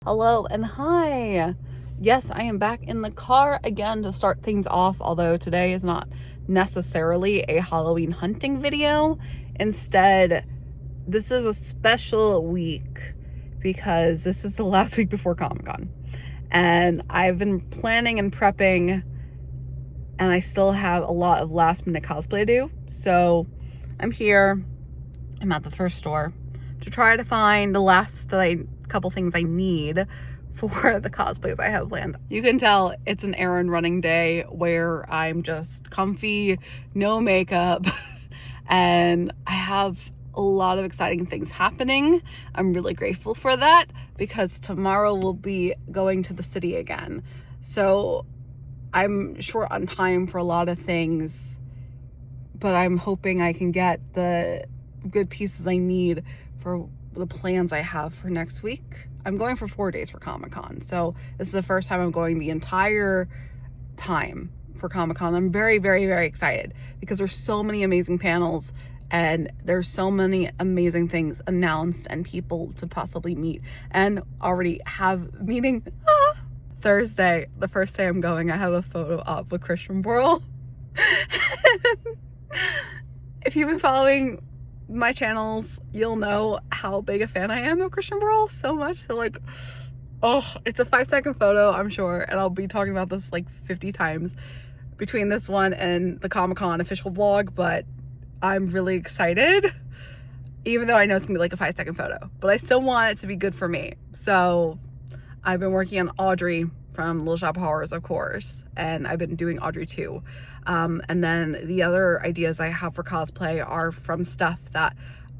Hello and hi. Yes, I am back in the car again to start things off, although today is not necessarily a Halloween hunting video. Instead, this is a special week because this is the last week before Comic-Con. And I've been planning and prepping, and I still have a lot of last minute cosplay to do. So I'm here, I'm at the thrift store to try to find the couple things I need for the cosplays I have planned. You can tell it's an errand running day where I'm just comfy, no makeup, and I have a lot of exciting things happening. I'm really grateful for that because tomorrow we'll be going to the city again. So I'm short on time for a lot of things, but I'm hoping I can get the good pieces I need for the plans I have for next week. I'm going for 4 days for Comic-Con. So this is the first time I'm going the entire time for Comic-Con. I'm very, very, very excited because there's so many amazing panels and there's so many amazing things announced and people to possibly meet and already have meeting. Thursday, the first day I'm going, I have a photo op with Christian Borle. If you've been following my channels, you'll know how big a fan I am of Christian Borle, so much. So like, oh, it's a 5-second photo, I'm sure, and I'll be talking about this like 50 times between this one and the Comic-Con official vlog, but I'm really excited, even though I know it's gonna be like a 5-second photo, but I still want it to be good for me. So I've been working on Audrey from Little Shop of Horrors, of course, and I've been doing Audrey too. And then the other ideas I have for cosplay are from stuff that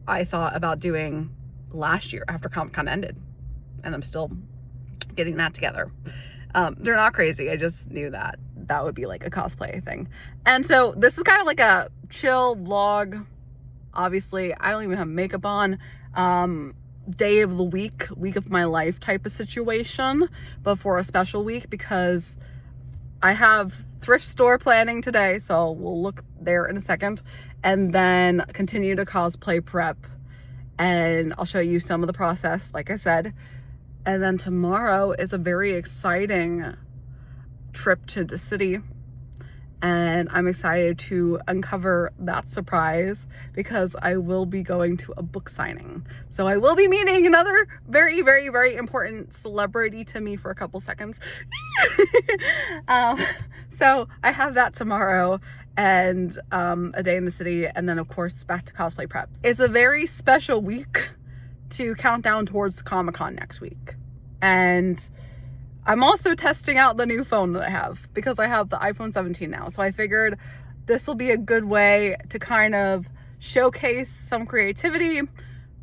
I thought about doing last year after Comic-Con ended, and I'm still getting that together. They're not crazy, I just knew that would be like a cosplay thing. And so this is kind of like a chill vlog. Obviously, I don't even have makeup on. Day of the week of my life type of situation, but for a special week because I have thrift store planning today, so we'll look there in a second, and then continue to cosplay prep, and I'll show you some of the process, like I said. And then tomorrow is a very exciting trip to the city, and I'm excited to uncover that surprise because I will be going to a book signing. So I will be meeting another very, very, very important celebrity to me for a couple seconds. So I have that tomorrow and a day in the city, and then of course back to cosplay prep. It's a very special week to count down towards Comic-Con next week. And I'm also testing out the new phone that I have because I have the iPhone 17 now. So I figured this will be a good way to kind of showcase some creativity,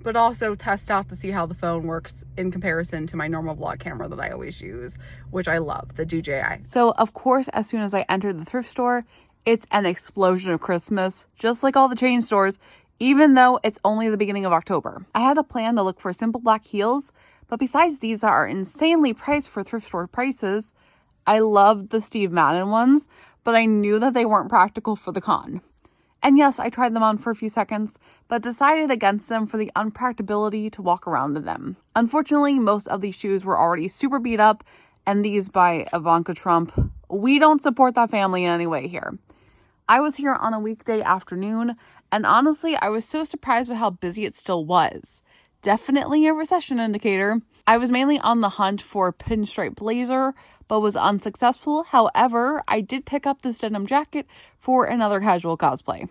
but also test out to see how the phone works in comparison to my normal vlog camera that I always use, which I love, the DJI. So of course, as soon as I entered the thrift store, it's an explosion of Christmas, just like all the chain stores, even though it's only the beginning of October. I had a plan to look for simple black heels, but besides these that are insanely priced for thrift store prices, I loved the Steve Madden ones, but I knew that they weren't practical for the con. And yes, I tried them on for a few seconds, but decided against them for the unpracticability to walk around in them. Unfortunately, most of these shoes were already super beat up, and these by Ivanka Trump. We don't support that family in any way here. I was here on a weekday afternoon, and honestly, I was so surprised with how busy it still was. Definitely a recession indicator. I was mainly on the hunt for a pinstripe blazer, but was unsuccessful. However, I did pick up this denim jacket for another casual cosplay.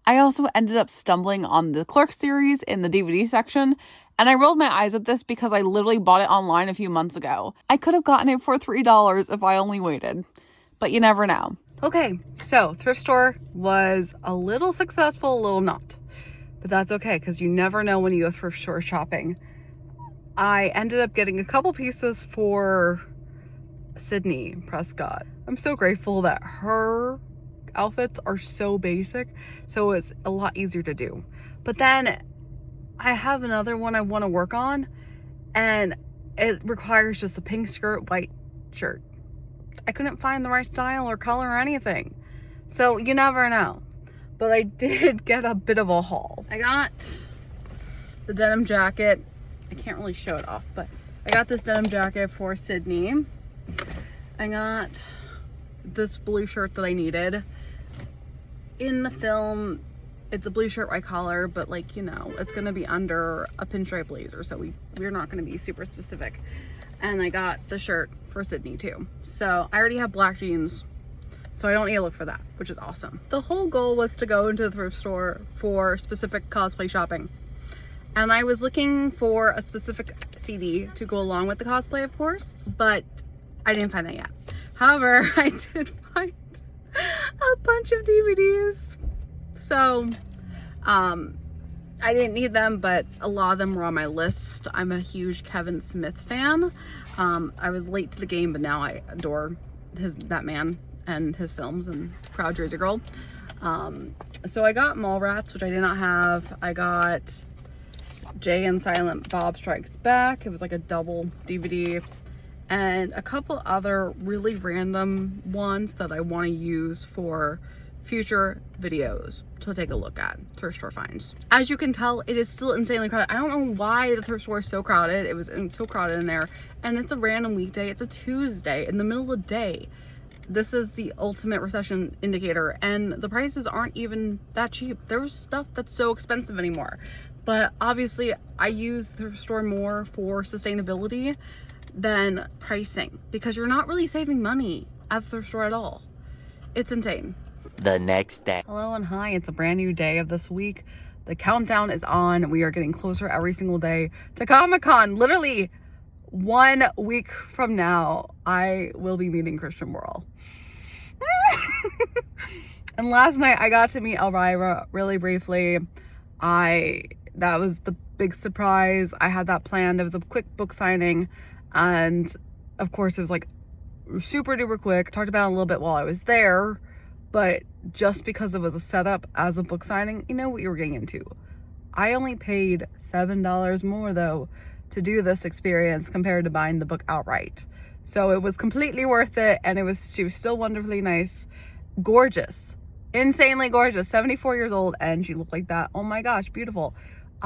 I also ended up stumbling on the Clerks series in the DVD section, and I rolled my eyes at this because I literally bought it online a few months ago. I could have gotten it for $3 if I only waited, but you never know. Okay, so thrift store was a little successful, a little not. But that's okay, because you never know when you go thrift store shopping. I ended up getting a couple pieces for Sydney Prescott. I'm so grateful that her outfits are so basic, so it's a lot easier to do. But then I have another one I want to work on, and it requires just a pink skirt, white shirt. I couldn't find the right style or color or anything. So you never know. But I did get a bit of a haul. I got the denim jacket. I can't really show it off, but I got this denim jacket for Sydney. I got this blue shirt that I needed. In the film, it's a blue shirt, white collar, but like, you know, it's gonna be under a pinstripe blazer, so we're not gonna be super specific. And I got the shirt for Sydney too. So I already have black jeans, so I don't need to look for that, which is awesome. The whole goal was to go into the thrift store for specific cosplay shopping. And I was looking for a specific CD to go along with the cosplay, of course, but I didn't find that yet. However, I did find a bunch of DVDs. So, I didn't need them, but a lot of them were on my list. I'm a huge Kevin Smith fan. I was late to the game, but now I adore that man and his films and Proud Jersey Girl. So I got Mallrats, which I did not have. I got Jay and Silent Bob Strikes Back. It was like a double DVD. And a couple other really random ones that I want to use for future videos to take a look at. Thrift store finds. As you can tell, it is still insanely crowded. I don't know why the thrift store is so crowded. It was so crowded in there, and it's a random weekday. It's a Tuesday in the middle of the day. This is the ultimate recession indicator, and the prices aren't even that cheap. There's stuff that's so expensive anymore, but obviously I use the thrift store more for sustainability than pricing, because you're not really saving money at the thrift store at all. It's insane. The next day. Hello and hi, it's a brand new day of this week. The countdown is on. We are getting closer every single day to Comic-Con. Literally 1 week from now, I will be meeting Christian Borle. And last night I got to meet Elvira really briefly. That was the big surprise. I had that planned. It was a quick book signing, and of course it was like super duper quick. Talked about it a little bit while I was there, but just because it was a setup as a book signing, you know what you were getting into. I only paid $7 more though to do this experience compared to buying the book outright. So it was completely worth it, and she was still wonderfully nice, gorgeous, insanely gorgeous, 74 years old, and she looked like that. Oh my gosh, beautiful.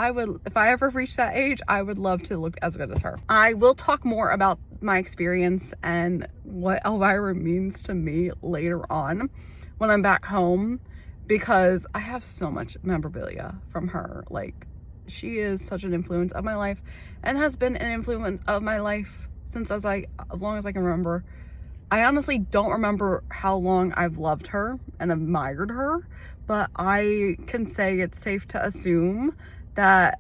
If I ever reach that age, I would love to look as good as her. I will talk more about my experience and what Elvira means to me later on when I'm back home, because I have so much memorabilia from her. Like, she is such an influence of my life and has been an influence of my life since as long as I can remember. I honestly don't remember how long I've loved her and admired her, but I can say it's safe to assume that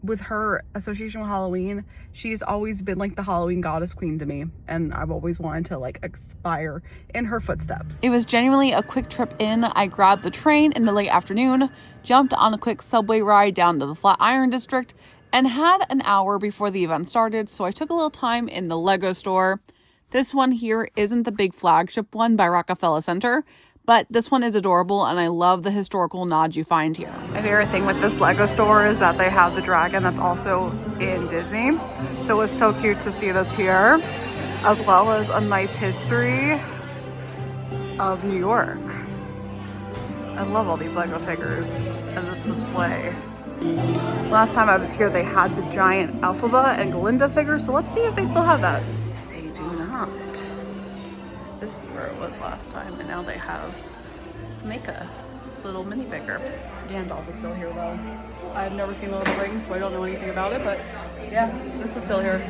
with her association with Halloween, she's always been like the Halloween goddess queen to me, and I've always wanted to like aspire in her footsteps. It was genuinely a quick trip in. I grabbed the train in the late afternoon, jumped on a quick subway ride down to the Flatiron District, and had an hour before the event started, so I took a little time in the Lego store. This one here isn't the big flagship one by Rockefeller Center, but this one is adorable, and I love the historical nods you find here. My favorite thing with this Lego store is that they have the dragon that's also in Disney. So it's so cute to see this here, as well as a nice history of New York. I love all these Lego figures in this display. Last time I was here, they had the giant Elphaba and Glinda figures, so let's see if they still have that. They do not. This is where it was last time, and now they have Mika, little minifigure. Gandalf is still here though. I've never seen Lord of the Rings, so I don't know anything about it, but yeah, this is still here.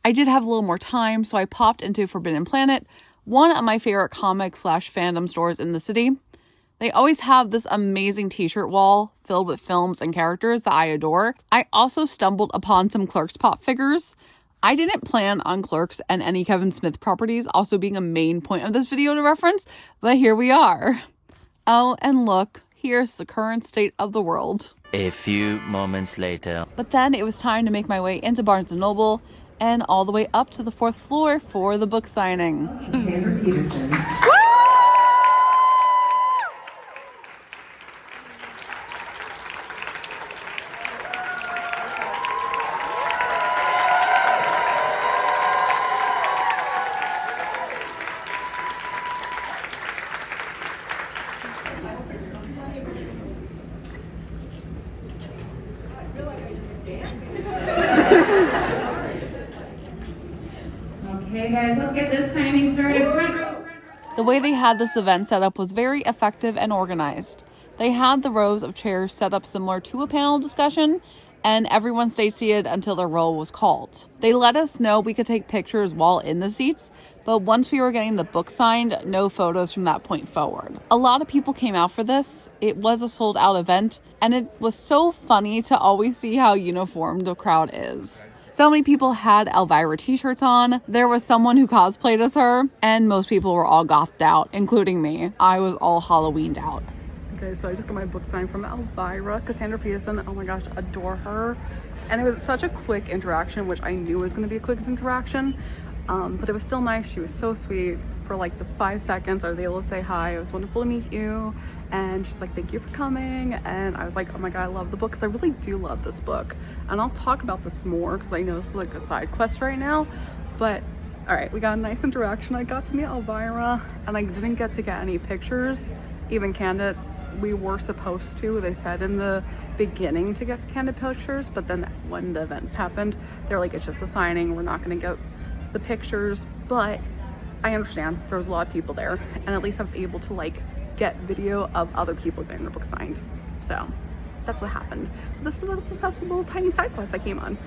I did have a little more time, so I popped into Forbidden Planet, one of my favorite comic/fandom stores in the city. They always have this amazing t-shirt wall filled with films and characters that I adore. I also stumbled upon some Clerks pop figures. I didn't plan on Clerks and any Kevin Smith properties also being a main point of this video to reference, but here we are. Oh, and look, here's the current state of the world. A few moments later. But then it was time to make my way into Barnes & Noble and all the way up to the 4th floor for the book signing. Sandra Peterson. Okay, guys, let's get this signing started. Front row. The way they had this event set up was very effective and organized. They had the rows of chairs set up similar to a panel discussion, and everyone stayed seated until their roll was called. They let us know we could take pictures while in the seats, but once we were getting the book signed, no photos from that point forward. A lot of people came out for this. It was a sold out event, and it was so funny to always see how uniformed the crowd is. So many people had Elvira t-shirts on. There was someone who cosplayed as her, and most people were all gothed out, including me. I was all Halloweened out. Okay, so I just got my book signed from Elvira, Cassandra Peterson. Oh my gosh, adore her. And it was such a quick interaction, which I knew was going to be a quick interaction. But it was still nice. She was so sweet. For like the 5 seconds I was able to say hi. It was wonderful to meet you. And she's like, thank you for coming. And I was like, oh my god, I love the book, because I really do love this book. And I'll talk about this more because I know this is like a side quest right now. But all right, we got a nice interaction. I got to meet Elvira, and I didn't get to get any pictures, even candid. We were supposed to. They said in the beginning to get candid pictures, but then when the event happened, they're like, it's just a signing. We're not going to get the pictures. But I understand there was a lot of people there, and at least I was able to like get video of other people getting their book signed. So that's what happened. This is a successful little tiny side quest I came on.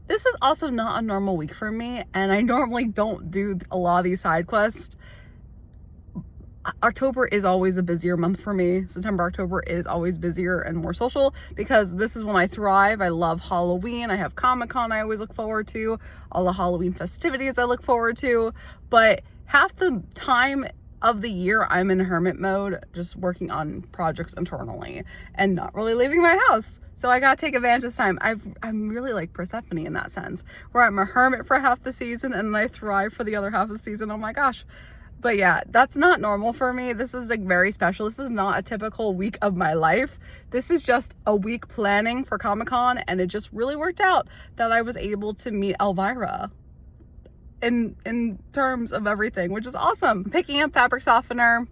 This is also not a normal week for me, and I normally don't do a lot of these side quests. October is always a busier month for me. September, October is always busier and more social because this is when I thrive. I love Halloween. I have Comic-Con I always look forward to. All the Halloween festivities I look forward to. But half the time of the year I'm in hermit mode, just working on projects internally and not really leaving my house. So I gotta take advantage of this time. I'm really like Persephone in that sense, where I'm a hermit for half the season and then I thrive for the other half of the season. Oh my gosh. But yeah, that's not normal for me. This is like very special. This is not a typical week of my life. This is just a week planning for Comic-Con, and it just really worked out that I was able to meet Elvira in terms of everything, which is awesome. Picking up fabric softener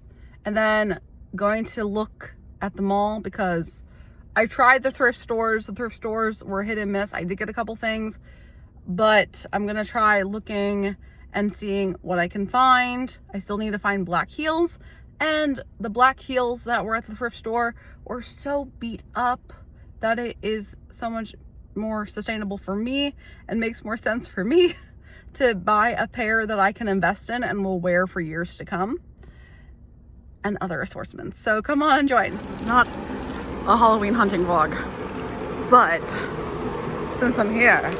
and then going to look at the mall because I tried the thrift stores. The thrift stores were hit and miss. I did get a couple things, but I'm gonna try looking and seeing what I can find. I still need to find black heels, and the black heels that were at the thrift store were so beat up that it is so much more sustainable for me and makes more sense for me to buy a pair that I can invest in and will wear for years to come, and other assortments. So come on, join. It's not a Halloween hunting vlog, but since I'm here,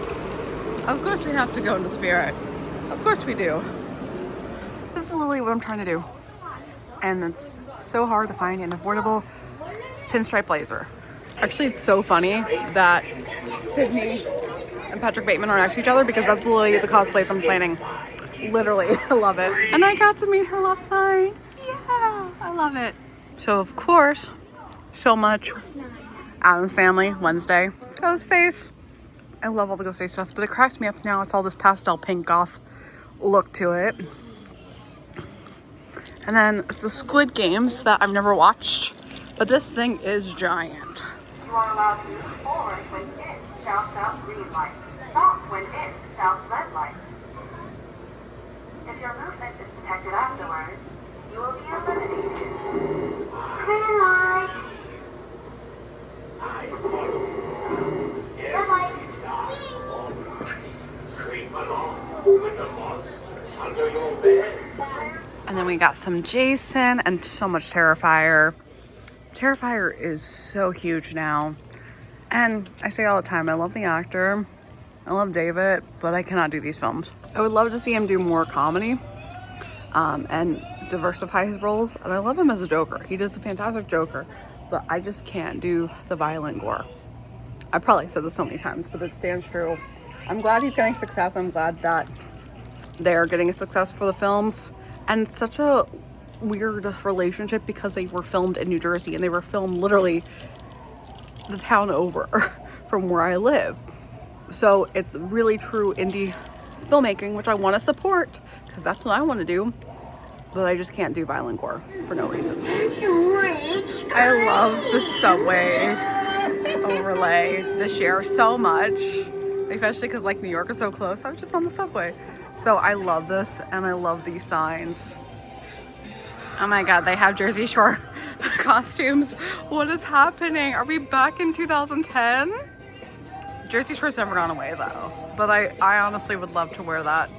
of course we have to go into spirit. Of course we do. This is literally what I'm trying to do. And it's so hard to find an affordable pinstripe blazer. Actually, it's so funny that Sydney and Patrick Bateman are next to each other because that's literally the cosplays I'm planning. Literally, I love it. And I got to meet her last night. Yeah, I love it. So of course, so much Addams Family, Wednesday, Ghostface. I love all the Ghostface stuff, but it cracks me up now. It's all this pastel pink goth look to it. And then it's the Squid Games that I've never watched, but this thing is giant. You are allowed to move forward when it shouts out green light, not when it shouts red light. If your movement is detected afterwards, you will be eliminated. Green light! Red light! And then we got some Jason and so much Terrifier. Terrifier is so huge now. And I say all the time, I love the actor. I love David, but I cannot do these films. I would love to see him do more comedy and diversify his roles. And I love him as a Joker. He does a fantastic Joker, but I just can't do the violent gore. I probably said this so many times, but it stands true. I'm glad he's getting success. I'm glad that they're getting a success for the films. And it's such a weird relationship because they were filmed in New Jersey and they were filmed literally the town over from where I live. So it's really true indie filmmaking, which I want to support because that's what I want to do. But I just can't do violent gore for no reason. I love the subway overlay this year so much, especially because like New York is so close. I was just on the subway. So I love this, and I love these signs. Oh my God, they have Jersey Shore costumes. What is happening? Are we back in 2010? Jersey Shore's never gone away though. But I honestly would love to wear that.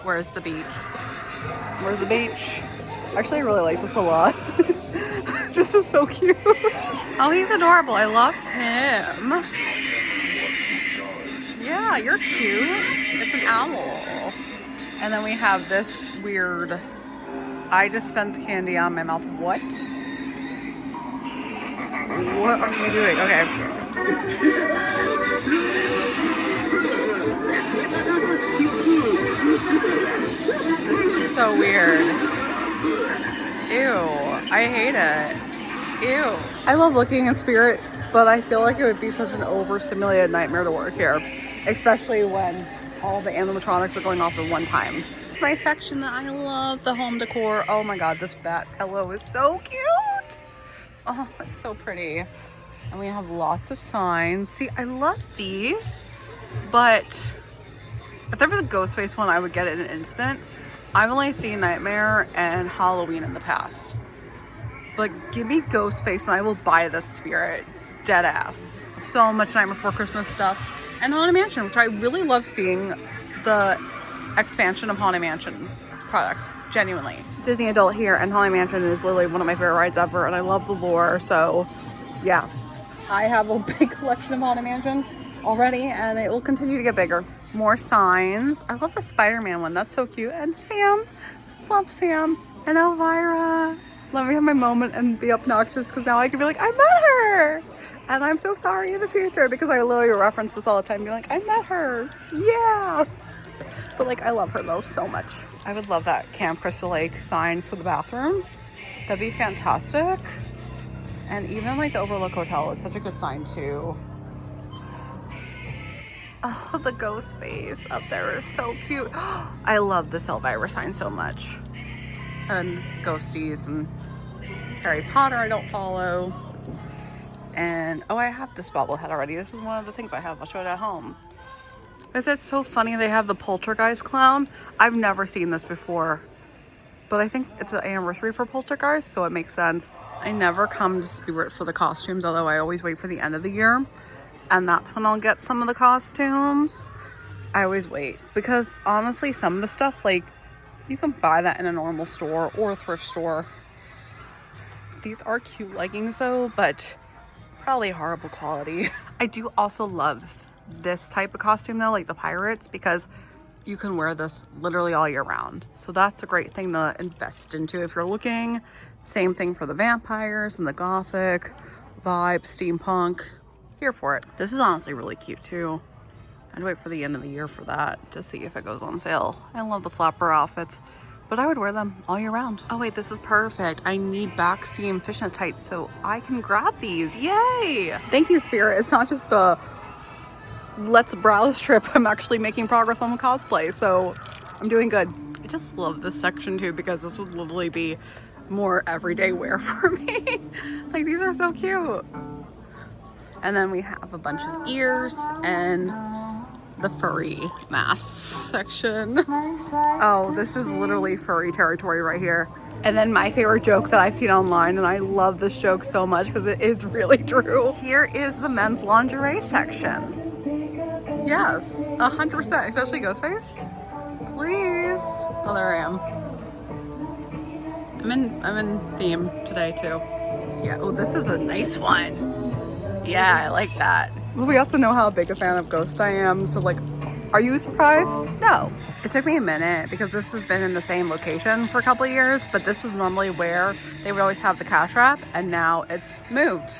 Where's the beach? Where's the beach? Actually, I really like this a lot. This is so cute. Oh, he's adorable. I love him. Yeah, you're cute. It's an owl. And then we have this weird, I dispense candy on my mouth. What? What are you doing? Okay. This is so weird. Ew, I hate it. Ew. I love looking in Spirit, but I feel like it would be such an overstimulated nightmare to work here, especially when all the animatronics are going off at one time. It's my section that I love, the home decor. Oh my God, this bat pillow is so cute. Oh, it's so pretty. And we have lots of signs. See, I love these, but if there was a Ghostface one, I would get it in an instant. I've only seen Nightmare and Halloween in the past. But give me Ghostface and I will buy this Spirit. Dead ass. So much Nightmare Before Christmas stuff. And Haunted Mansion, which I really love seeing the expansion of Haunted Mansion products. Genuinely. Disney Adult here, and Haunted Mansion is literally one of my favorite rides ever, and I love the lore, so yeah. I have a big collection of Haunted Mansion already, and it will continue to get bigger. More signs. I love the Spider-Man one. That's so cute. And Sam. Love Sam. And Elvira. Let me have my moment and be obnoxious, because now I can be like, I met her! And I'm so sorry in the future, because I literally reference this all the time, be like, I met her. Yeah! But like, I love her though so much. I would love that Camp Crystal Lake sign for the bathroom. That'd be fantastic. And even like the Overlook Hotel is such a good sign too. Oh, the ghost face up there is so cute. I love this Elvira sign so much. And ghosties and Harry Potter I don't follow. And oh, I have this bobblehead already. This is one of the things I have. I'll show it at home. Is it so funny they have the Poltergeist clown? I've never seen this before, but I think it's an anniversary for Poltergeist, so it makes sense. I never come to Spirit for the costumes, although I always wait for the end of the year, and that's when I'll get some of the costumes. I always wait, because honestly, some of the stuff, like, you can buy that in a normal store or a thrift store. These are cute leggings though, but probably horrible quality. I do also love this type of costume though, like the pirates, because you can wear this literally all year round. So that's a great thing to invest into if you're looking. Same thing for the vampires and the gothic vibe, steampunk. Here for it. This is honestly really cute too. I'd wait for the end of the year for that to see if it goes on sale. I love the flapper outfits, but I would wear them all year round. Oh wait, this is perfect. I need back seam fishnet tights so I can grab these. Yay! Thank you, Spirit. It's not just a let's browse trip. I'm actually making progress on the cosplay, so I'm doing good. I just love this section too, because this would literally be more everyday wear for me. Like, these are so cute. And then we have a bunch of ears and the furry masks section. Oh, this is literally furry territory right here. And then my favorite joke that I've seen online, and I love this joke so much because it is really true. Here is the men's lingerie section. Yes, 100%, especially Ghostface. Please. Oh, there I am. I'm in theme today too. Yeah. Oh, this is a nice one. Yeah, I like that. Well, we also know how big a fan of Ghost I am, so like, are you surprised? No. It took me a minute because this has been in the same location for a couple of years, but this is normally where they would always have the cash wrap, and now it's moved.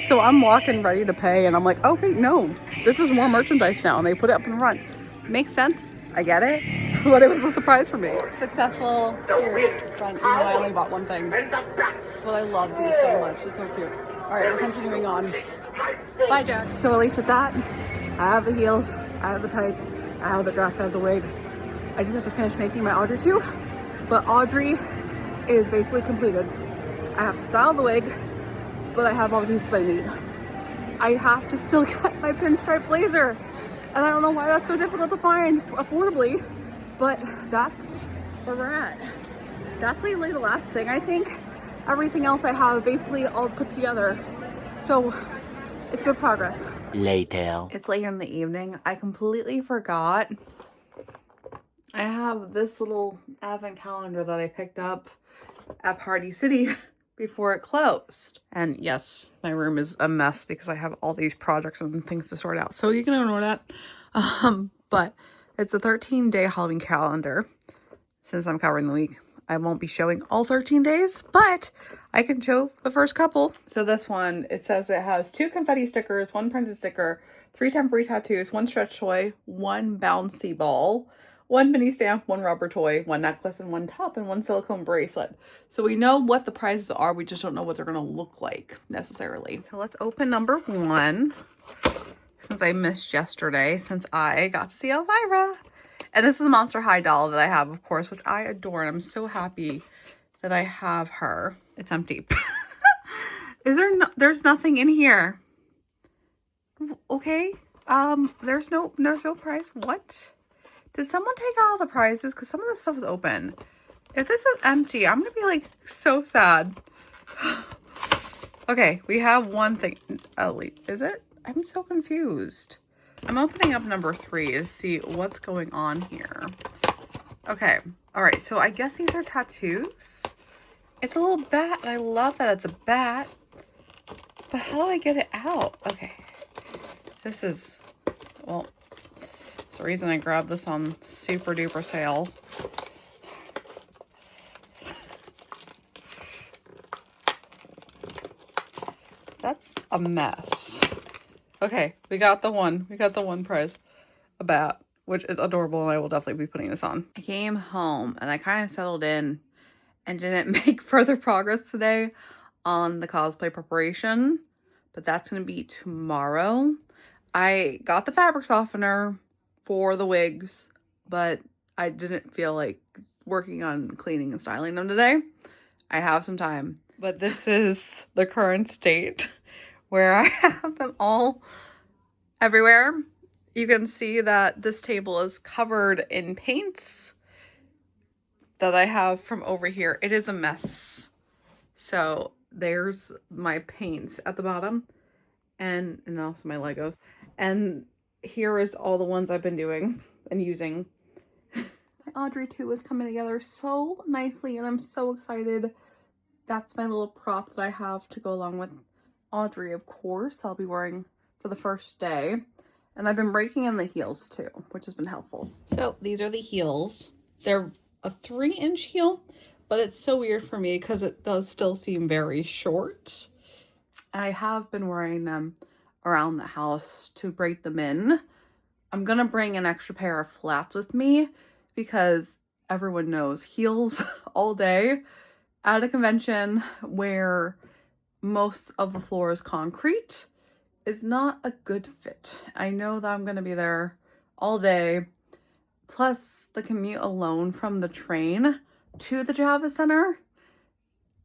So I'm walking ready to pay, and I'm like, oh wait, no, this is more merchandise now, and they put it up in front. Makes sense, I get it, but it was a surprise for me. Successful Spirit front, even though I only bought one thing. But I love these so much, it's so cute. All right, we're continuing on. Bye, Jack. So at least with that, I have the heels, I have the tights, I have the dress, I have the wig. I just have to finish making my Audrey too, but Audrey is basically completed. I have to style the wig, but I have all the pieces I need. I have to still get my pinstripe blazer, and I don't know why that's so difficult to find affordably, But that's where we're at. That's literally the last thing, I think. Everything else I have basically all put together. So it's good progress. Later. It's later in the evening. I completely forgot. I have this little advent calendar that I picked up at Party City before it closed. And yes, my room is a mess because I have all these projects and things to sort out. So you can ignore that. But it's a 13-day Halloween calendar. Since I'm covering the week, I won't be showing all 13 days, but I can show the first couple. So this one, it says it has 2 confetti stickers, 1 printed sticker, 3 temporary tattoos, 1 stretch toy, 1 bouncy ball, 1 mini stamp, 1 rubber toy, 1 necklace, and 1 top, and 1 silicone bracelet. So we know what the prizes are. We just don't know what they're going to look like necessarily. So let's open number 1. Since I missed yesterday, since I got to see Elvira. And this is a Monster High doll that I have, of course, which I adore. And I'm so happy that I have her. It's empty. Is there no, there's nothing in here. Okay. There's no prize. What? Did someone take all the prizes? Because some of this stuff is open. If this is empty, I'm going to be like so sad. Okay. We have one thing. Ellie, is it? I'm so confused. I'm opening up number 3 to see what's going on here. Okay. All right. So I guess these are tattoos. It's a little bat. And I love that it's a bat. But how do I get it out? Okay. This is, well, it's the reason I grabbed this on super duper sale. That's a mess. Okay, we got the one. We got the one prize. A bat, which is adorable, and I will definitely be putting this on. I came home, and I kind of settled in and didn't make further progress today on the cosplay preparation, but that's going to be tomorrow. I got the fabric softener for the wigs, but I didn't feel like working on cleaning and styling them today. I have some time, but this is the current state where I have them all everywhere. You can see that this table is covered in paints that I have from over here. It is a mess. So there's my paints at the bottom and also my Legos. And here is all the ones I've been doing and using. Audrey 2 is coming together so nicely and I'm so excited. That's my little prop that I have to go along with Audrey, of course. I'll be wearing for the first day. And I've been breaking in the heels too, which has been helpful. So these are the heels. They're a 3-inch heel, but it's so weird for me because it does still seem very short. I have been wearing them around the house to break them in. I'm gonna bring an extra pair of flats with me because everyone knows heels all day at a convention where most of the floor is concrete is not a good fit. I know that I'm going to be there all day. Plus the commute alone from the train to the Java Center.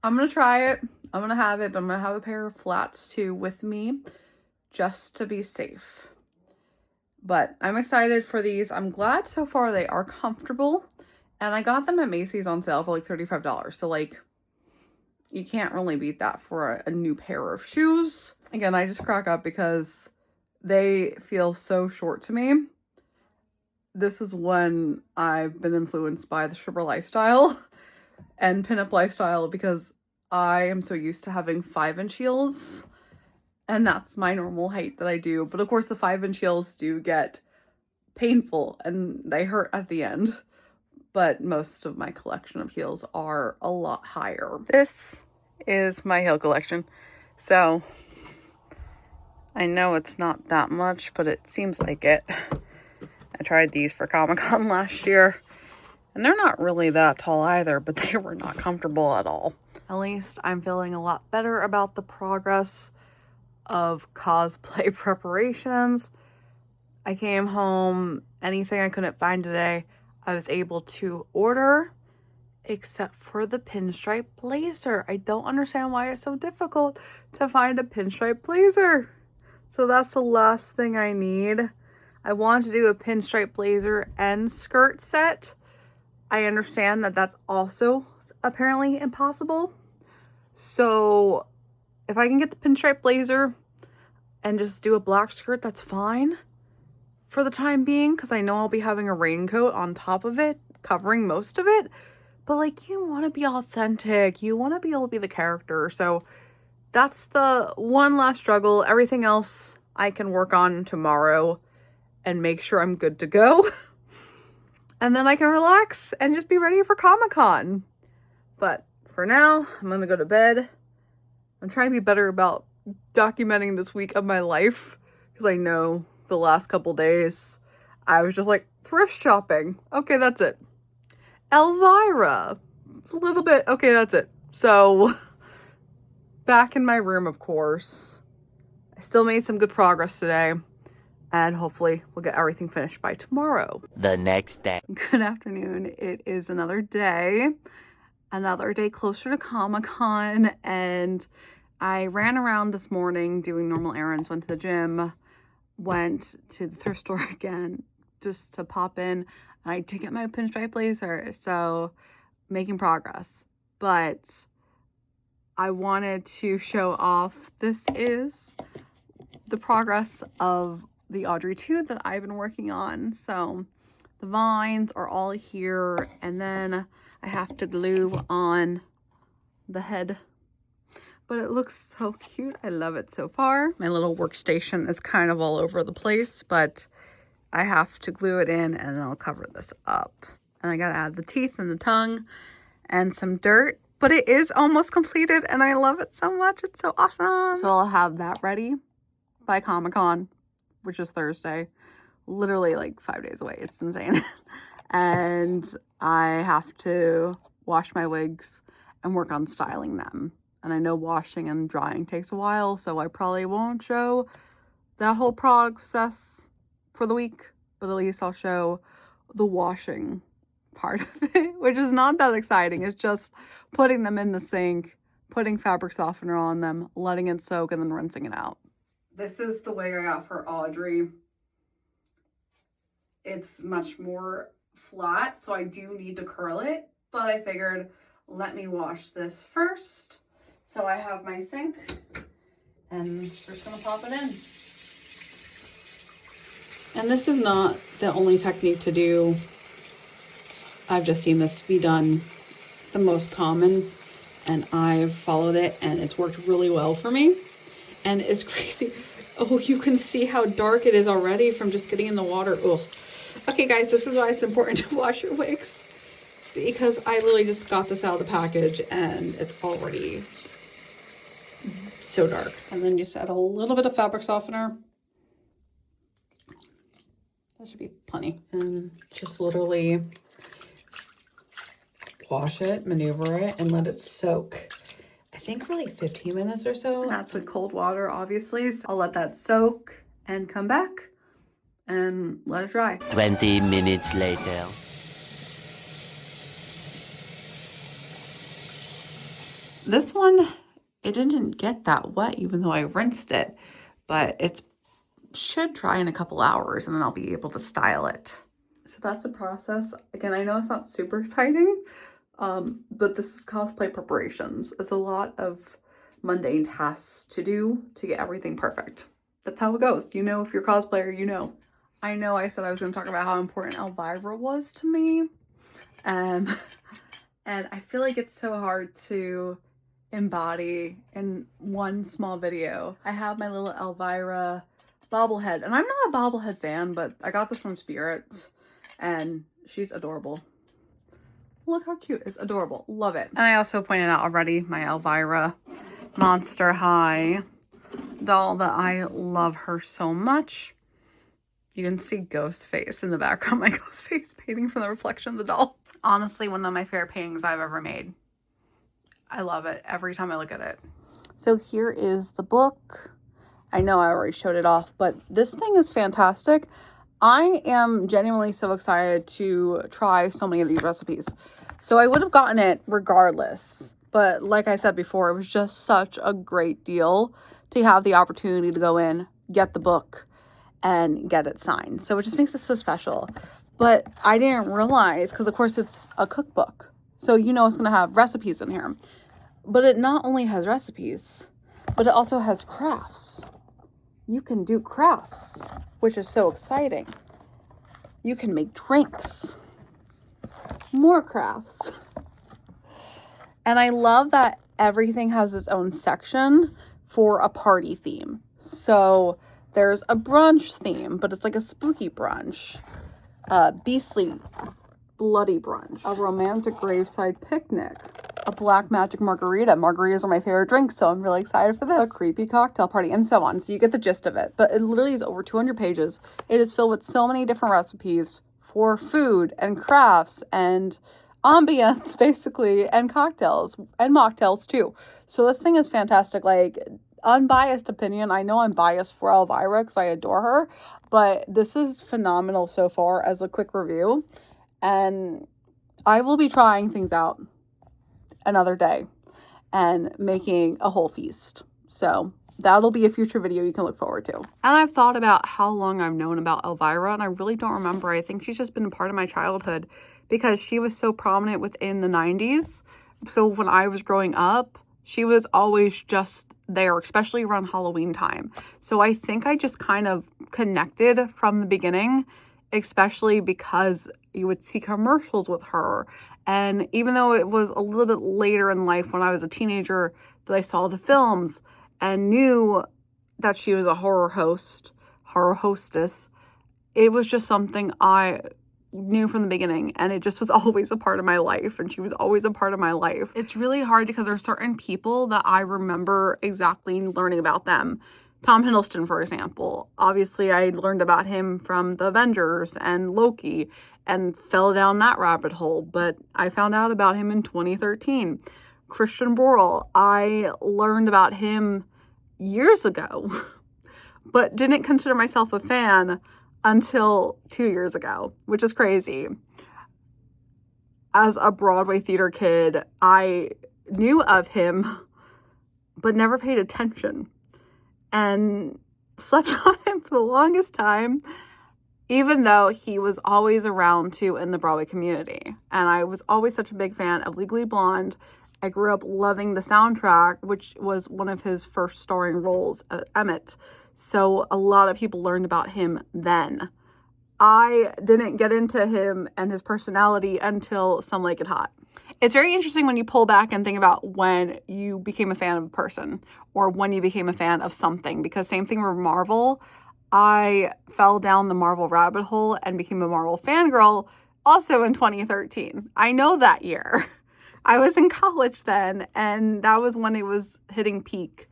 I'm going to try it. I'm going to have it, but I'm going to have a pair of flats too with me just to be safe. But I'm excited for these. I'm glad so far they are comfortable. And I got them at Macy's on sale for like $35. So like, you can't really beat that for a new pair of shoes. Again, I just crack up because they feel so short to me. This is when I've been influenced by the stripper lifestyle and pinup lifestyle because I am so used to having 5-inch heels. And that's my normal height that I do. But of course, the 5-inch heels do get painful and they hurt at the end. But most of my collection of heels are a lot higher. This is my heel collection. So I know it's not that much, but it seems like it. I tried these for Comic-Con last year. And they're not really that tall either, but they were not comfortable at all. At least I'm feeling a lot better about the progress of cosplay preparations. I came home, anything I couldn't find today, I was able to order, except for the pinstripe blazer. I don't understand why it's so difficult to find a pinstripe blazer. So that's the last thing I need. I want to do a pinstripe blazer and skirt set I understand that that's also apparently impossible. So if I can get the pinstripe blazer and just do a black skirt, that's fine for the time being, because I know I'll be having a raincoat on top of it, covering most of it. But like, you want to be authentic. You want to be able to be the character. So that's the one last struggle. Everything else I can work on tomorrow and make sure I'm good to go. And then I can relax and just be ready for Comic-Con. But for now, I'm going to go to bed. I'm trying to be better about documenting this week of my life, because I know the last couple days I was just like, thrift shopping. Okay, that's it. Elvira. It's a little bit. Okay, that's it. So back in my room, of course. I still made some good progress today. And hopefully we'll get everything finished by tomorrow. The next day. Good afternoon. It is another day closer to Comic-Con, and I ran around this morning doing normal errands, went to the gym, went to the thrift store again just to pop in. I did get my pinstripe blazer, so making progress. But I wanted to show off, this is the progress of the Audrey 2 that I've been working on. So the vines are all here, and then I have to glue on the head. But it looks so cute. I love it so far. My little workstation is kind of all over the place, but I have to glue it in, and then I'll cover this up. And I gotta add the teeth and the tongue and some dirt. But it is almost completed, and I love it so much. It's so awesome. So I'll have that ready by Comic-Con, which is Thursday. Literally like 5 days away. It's insane. And I have to wash my wigs and work on styling them. And I know washing and drying takes a while, so I probably won't show that whole process for the week, but at least I'll show the washing part of it, which is not that exciting. It's just putting them in the sink, putting fabric softener on them, letting it soak, and then rinsing it out. This is the wig I got for Audrey. It's much more flat, so I do need to curl it, but I figured, let me wash this first. So I have my sink, and just gonna pop it in. And this is not the only technique to do. I've just seen this be done the most common, and I've followed it, and it's worked really well for me. And it's crazy. Oh, you can see how dark it is already from just getting in the water. Ugh. Okay, guys, this is why it's important to wash your wigs, because I literally just got this out of the package, and it's already so dark. And then just add a little bit of fabric softener. That should be plenty. And just literally wash it, maneuver it, and let it soak. I think for like 15 minutes or so. That's with cold water, obviously. So I'll let that soak and come back and let it dry. 20 minutes later. This one, it didn't get that wet even though I rinsed it, but it should dry in a couple hours, and then I'll be able to style it. So that's the process. Again, I know it's not super exciting, but this is cosplay preparations. It's a lot of mundane tasks to do to get everything perfect. That's how it goes. You know, if you're a cosplayer, you know. I know I said I was going to talk about how important Elvira was to me. And I feel like it's so hard to embody in one small video. I have my little Elvira bobblehead, and I'm not a bobblehead fan, but I got this from Spirit, and she's adorable. Look how cute. It's adorable. Love it. And I also pointed out already my Elvira Monster High doll that I love her so much. You can see Ghost Face in the background, my Ghost Face painting from the reflection of the doll. Honestly, one of my favorite paintings I've ever made. I love it every time I look at it. So here is the book. I know I already showed it off, but this thing is fantastic. I am genuinely so excited to try so many of these recipes. So I would have gotten it regardless. But like I said before, it was just such a great deal to have the opportunity to go in, get the book, and get it signed. So it just makes it so special. But I didn't realize, because of course it's a cookbook, so you know it's going to have recipes in here. But it not only has recipes, but it also has crafts. You can do crafts, which is so exciting. You can make drinks. More crafts. And I love that everything has its own section for a party theme. So there's a brunch theme, but it's like a spooky brunch. Beastly, bloody brunch. A romantic graveside picnic. A black magic margarita. Margaritas are my favorite drink, so I'm really excited for this. A creepy cocktail party, and so on. So you get the gist of it. But it literally is over 200 pages. It is filled with so many different recipes for food and crafts and ambience, basically, and cocktails and mocktails too. So this thing is fantastic. Like, unbiased opinion. I know I'm biased for Elvira because I adore her, but this is phenomenal so far as a quick review. And I will be trying things out another day and making a whole feast. So that'll be a future video you can look forward to. And I've thought about how long I've known about Elvira, and I really don't remember. I think she's just been a part of my childhood because she was so prominent within the 90s. So when I was growing up, she was always just there, especially around Halloween time. So I think I just kind of connected from the beginning, especially because you would see commercials with her. And even though it was a little bit later in life when I was a teenager that I saw the films and knew that she was a horror hostess, it was just something I knew from the beginning, and it just was always a part of my life, and she was always a part of my life. It's really hard because there's certain people that I remember exactly learning about them. Tom Hiddleston, for example. Obviously, I learned about him from the Avengers and Loki and fell down that rabbit hole, but I found out about him in 2013. Christian Borle, I learned about him years ago, but didn't consider myself a fan until 2 years ago, which is crazy. As a Broadway theater kid, I knew of him, but never paid attention and slept on him for the longest time, even though he was always around too in the Broadway community. And I was always such a big fan of Legally Blonde. I grew up loving the soundtrack, which was one of his first starring roles, Emmett. So a lot of people learned about him then. I didn't get into him and his personality until Some Like It Hot. It's very interesting when you pull back and think about when you became a fan of a person or when you became a fan of something, because same thing with Marvel. I fell down the Marvel rabbit hole and became a Marvel fangirl also in 2013. I know that year. I was in college then, and that was when it was hitting peak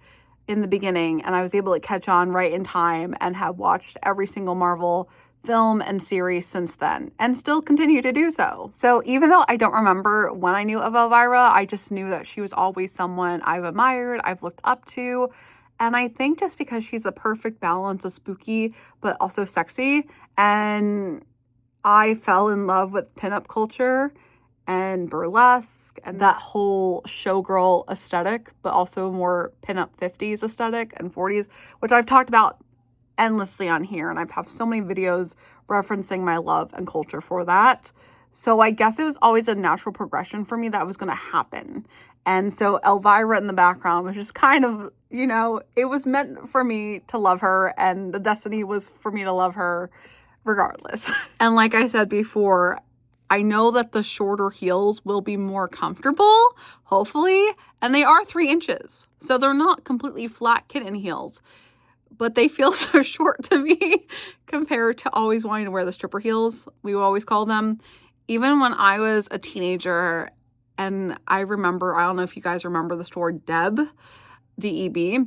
in the beginning, and I was able to catch on right in time and have watched every single Marvel film and series since then, and still continue to do so. So even though I don't remember when I knew of Elvira, I just knew that she was always someone I've admired, I've looked up to, and I think just because she's a perfect balance of spooky but also sexy, and I fell in love with pinup culture and burlesque and that whole showgirl aesthetic, but also more pinup 50s aesthetic and 40s, which I've talked about endlessly on here, and I've have so many videos referencing my love and culture for that. So I guess it was always a natural progression for me that was going to happen. And so Elvira in the background was just kind of, you know, it was meant for me to love her, and the destiny was for me to love her regardless. And like I said before, I know that the shorter heels will be more comfortable, hopefully, and they are 3 inches. So they're not completely flat kitten heels, but they feel so short to me compared to always wanting to wear the stripper heels, we would always call them. Even when I was a teenager, and I remember, I don't know if you guys remember the store Deb, D-E-B,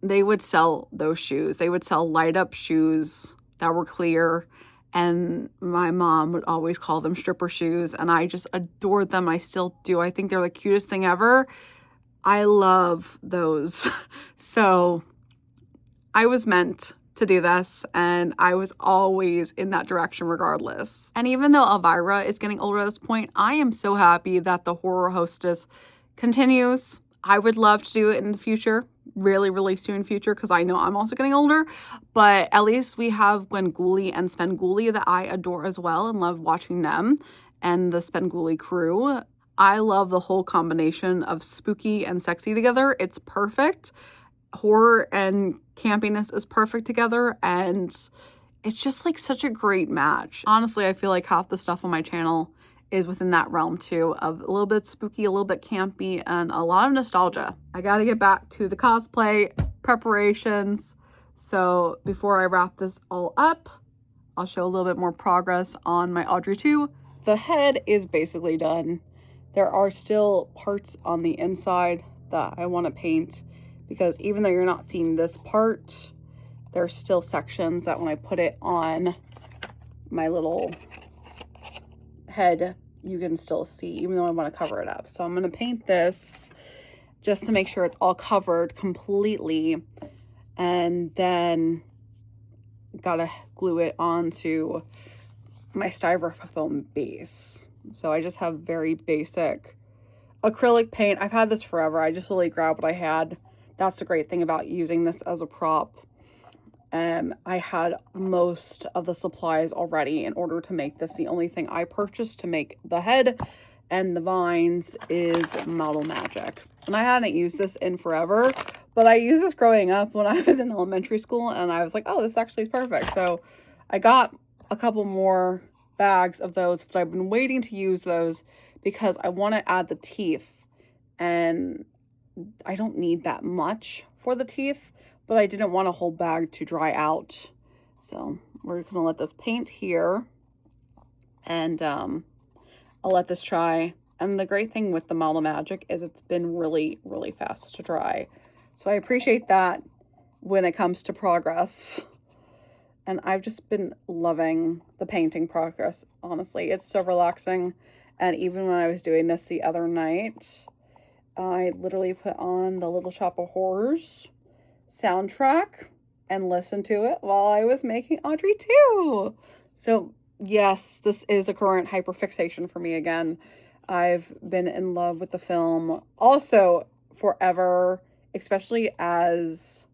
they would sell those shoes. They would sell light up shoes that were clear, and my mom would always call them stripper shoes, and I just adored them. I still do. I think they're the cutest thing ever. I love those. So I was meant to do this, and I was always in that direction regardless. And even though Elvira is getting older at this point, I am so happy that the horror hostess continues. I would love to do it in the future, really, really soon future, because I know I'm also getting older. But at least we have Gwenguli and Spenguli that I adore as well and love watching them and the Spenguli crew. I love the whole combination of spooky and sexy together. It's perfect. Horror and campiness is perfect together, and it's just like such a great match. Honestly, I feel like half the stuff on my channel is within that realm too, of a little bit spooky, a little bit campy, and a lot of nostalgia. I gotta get back to the cosplay preparations. So before I wrap this all up, I'll show a little bit more progress on my Audrey 2. The head is basically done. There are still parts on the inside that I want to paint, because even though you're not seeing this part, there's still sections that when I put it on my little head, you can still see, even though I want to cover it up. So I'm going to paint this just to make sure it's all covered completely, and then gotta glue it onto my styrofoam base. So I just have very basic acrylic paint. I've had this forever. I just really grabbed what I had. That's the great thing about using this as a prop. I had most of the supplies already in order to make this. The only thing I purchased to make the head and the vines is Model Magic. And I hadn't used this in forever, but I used this growing up when I was in elementary school, and I was like, oh, this actually is perfect. So I got a couple more bags of those, but I've been waiting to use those because I want to add the teeth, and I don't need that much for the teeth, but I didn't want a whole bag to dry out. So we're gonna let this paint here, and I'll let this dry. And the great thing with the Model Magic is it's been really, really fast to dry. So I appreciate that when it comes to progress. And I've just been loving the painting progress, honestly. It's so relaxing. And even when I was doing this the other night, I literally put on the Little Shop of Horrors soundtrack and listened to it while I was making Audrey 2. So yes, this is a current hyperfixation for me again. I've been in love with the film also forever, especially as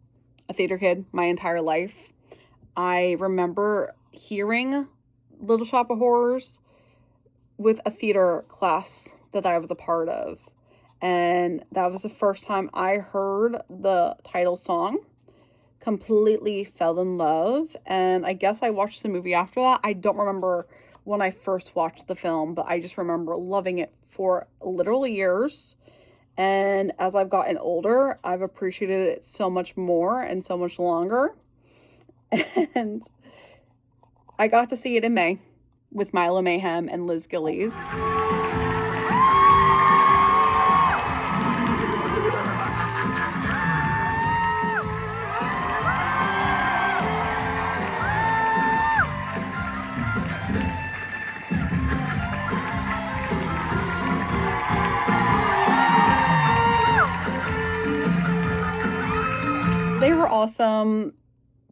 a theater kid my entire life. I remember hearing Little Shop of Horrors with a theater class that I was a part of. And that was the first time I heard the title song. Completely fell in love. And I guess I watched the movie after that. I don't remember when I first watched the film, but I just remember loving it for literal years. And as I've gotten older, I've appreciated it so much more and so much longer. And I got to see it in May with Milo Mayhem and Liz Gillies. They were awesome.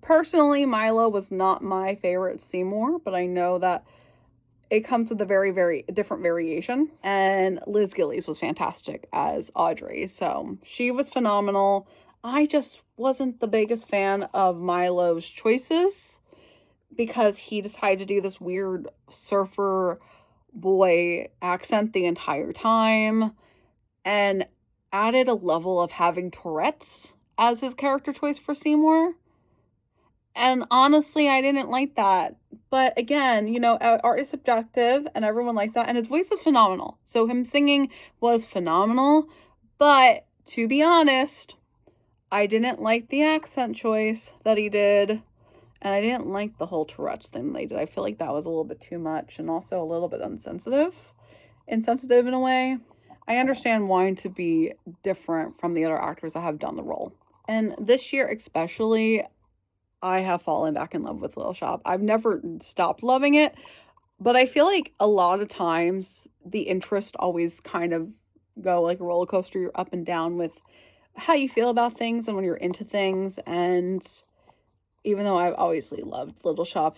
Personally, Milo was not my favorite Seymour, but I know that it comes with a very, very different variation. And Liz Gillies was fantastic as Audrey, so she was phenomenal. I just wasn't the biggest fan of Milo's choices because he decided to do this weird surfer boy accent the entire time and added a level of having Tourette's as his character choice for Seymour. And honestly, I didn't like that. But again, you know, art is subjective and everyone likes that. And his voice is phenomenal. So him singing was phenomenal. But to be honest, I didn't like the accent choice that he did. And I didn't like the whole Tourette's thing they did. I feel like that was a little bit too much and also a little bit insensitive in a way. I understand wanting to be different from the other actors that have done the role. And this year especially, I have fallen back in love with Little Shop. I've never stopped loving it, but I feel like a lot of times the interest always kind of go like a roller coaster. You're up and down with how you feel about things and when you're into things. And even though I've obviously loved Little Shop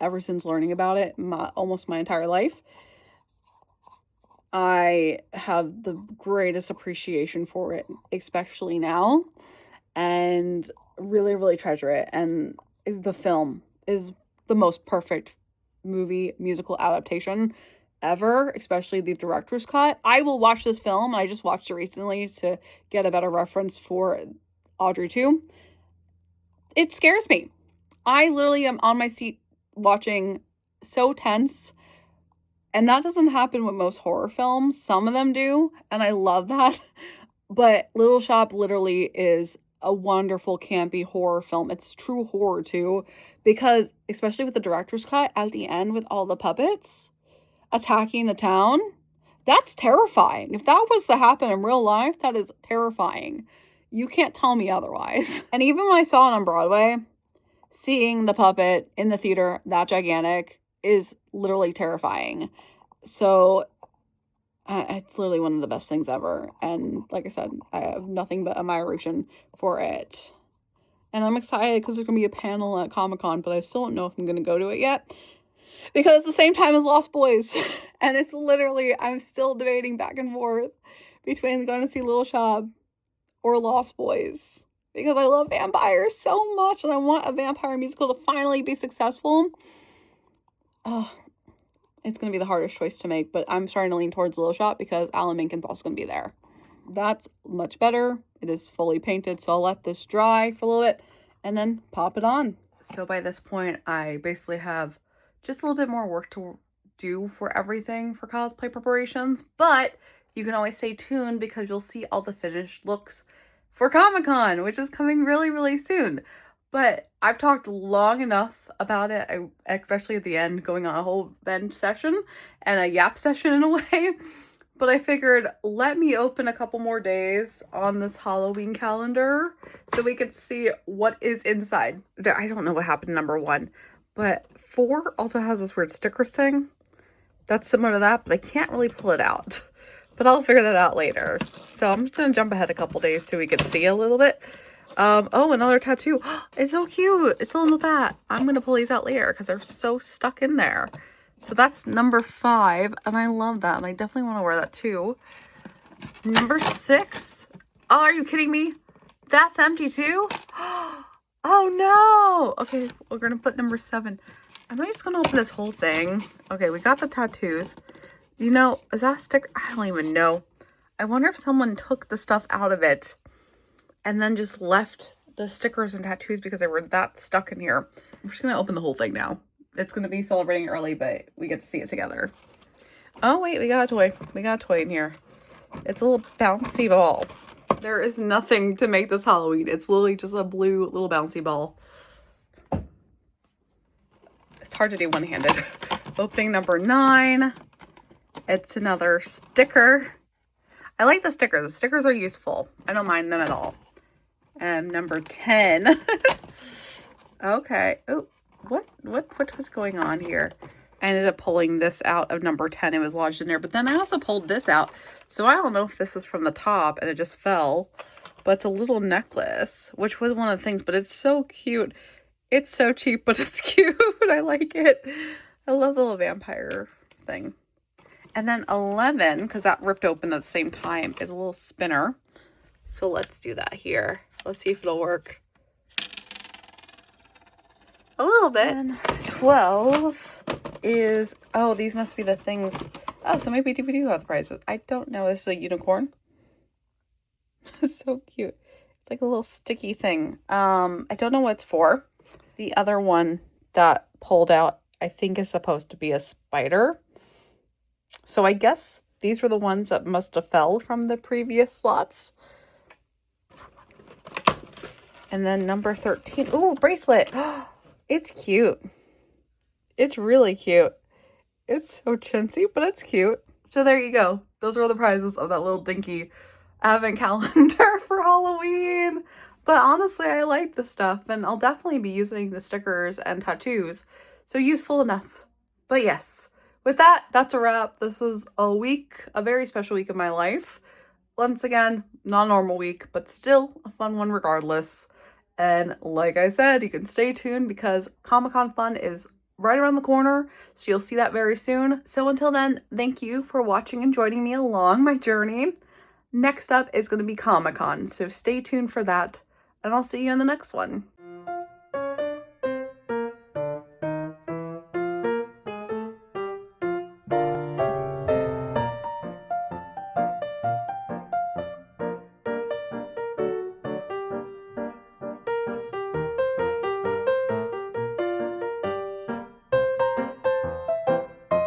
ever since learning about it, almost my entire life, I have the greatest appreciation for it, especially now. and really, really treasure it. And the film is the most perfect musical adaptation ever, especially the director's cut. I will watch this film, and I just watched it recently to get a better reference for Audrey 2. It scares me. I literally am on my seat watching, so tense. And that doesn't happen with most horror films. Some of them do, and I love that. But Little Shop literally is a wonderful campy horror film. It's true horror too, because especially with the director's cut at the end with all the puppets attacking the town, that's terrifying. If that was to happen in real life, that is terrifying. You can't tell me otherwise. And even when I saw it on Broadway, seeing the puppet in the theater that gigantic is literally terrifying. So it's literally one of the best things ever. And like I said, I have nothing but admiration for it. And I'm excited because there's going to be a panel at Comic-Con, but I still don't know if I'm going to go to it yet. Because it's the same time as Lost Boys. And it's literally, I'm still debating back and forth between going to see Little Shop or Lost Boys. Because I love vampires so much, and I want a vampire musical to finally be successful. Oh, it's going to be the hardest choice to make, but I'm starting to lean towards Little Shop because Alan Menken's also going to be there. That's much better. It is fully painted, so I'll let this dry for a little bit and then pop it on. So by this point, I basically have just a little bit more work to do for everything for cosplay preparations, but you can always stay tuned because you'll see all the finished looks for Comic-Con, which is coming really, really soon. But I've talked long enough about it, especially at the end, going on a whole vent session and a yap session in a way. But I figured, let me open a couple more days on this Halloween calendar so we could see what is inside. I don't know what happened, number 1. But 4 also has this weird sticker thing that's similar to that, but I can't really pull it out. But I'll figure that out later. So I'm just going to jump ahead a couple days so we can see a little bit. Oh, another tattoo. It's so cute. It's a little bat. I'm going to pull these out later because they're so stuck in there. So that's number 5. And I love that. And I definitely want to wear that too. Number 6. Oh, are you kidding me? That's empty too? Oh no. Okay, we're going to put number 7. Am I just going to open this whole thing? Okay, we got the tattoos. You know, is that a sticker? I don't even know. I wonder if someone took the stuff out of it and then just left the stickers and tattoos because they were that stuck in here. We're just going to open the whole thing now. It's going to be celebrating early, but we get to see it together. Oh, wait, we got a toy. We got a toy in here. It's a little bouncy ball. There is nothing to make this Halloween. It's literally just a blue little bouncy ball. It's hard to do one-handed. Opening number 9. It's another sticker. I like the stickers. The stickers are useful. I don't mind them at all. And number 10. Okay. Oh, what was going on here? I ended up pulling this out of number 10. It was lodged in there. But then I also pulled this out. So I don't know if this was from the top and it just fell. But it's a little necklace, which was one of the things. But it's so cute. It's so cheap, but it's cute. I like it. I love the little vampire thing. And then 11, because that ripped open at the same time, is a little spinner. So let's do that here. Let's see if it'll work. A little bit. And 12 is, oh, these must be the things. Oh, so maybe DVD have the prizes. I don't know. This is a unicorn. It's so cute. It's like a little sticky thing. I don't know what it's for. The other one that pulled out, I think, is supposed to be a spider. So I guess these were the ones that must have fell from the previous slots. And then number 13. Ooh, bracelet. It's cute. It's really cute. It's so chintzy, but it's cute. So there you go. Those are the prizes of that little dinky advent calendar for Halloween. But honestly, I like the stuff, and I'll definitely be using the stickers and tattoos. So useful enough. But yes. With that, that's a wrap. This was a very special week of my life. Once again, not a normal week, but still a fun one regardless. And like I said, you can stay tuned because Comic-Con fun is right around the corner. So you'll see that very soon. So until then, thank you for watching and joining me along my journey. Next up is going to be Comic-Con. So stay tuned for that. and I'll see you in the next one.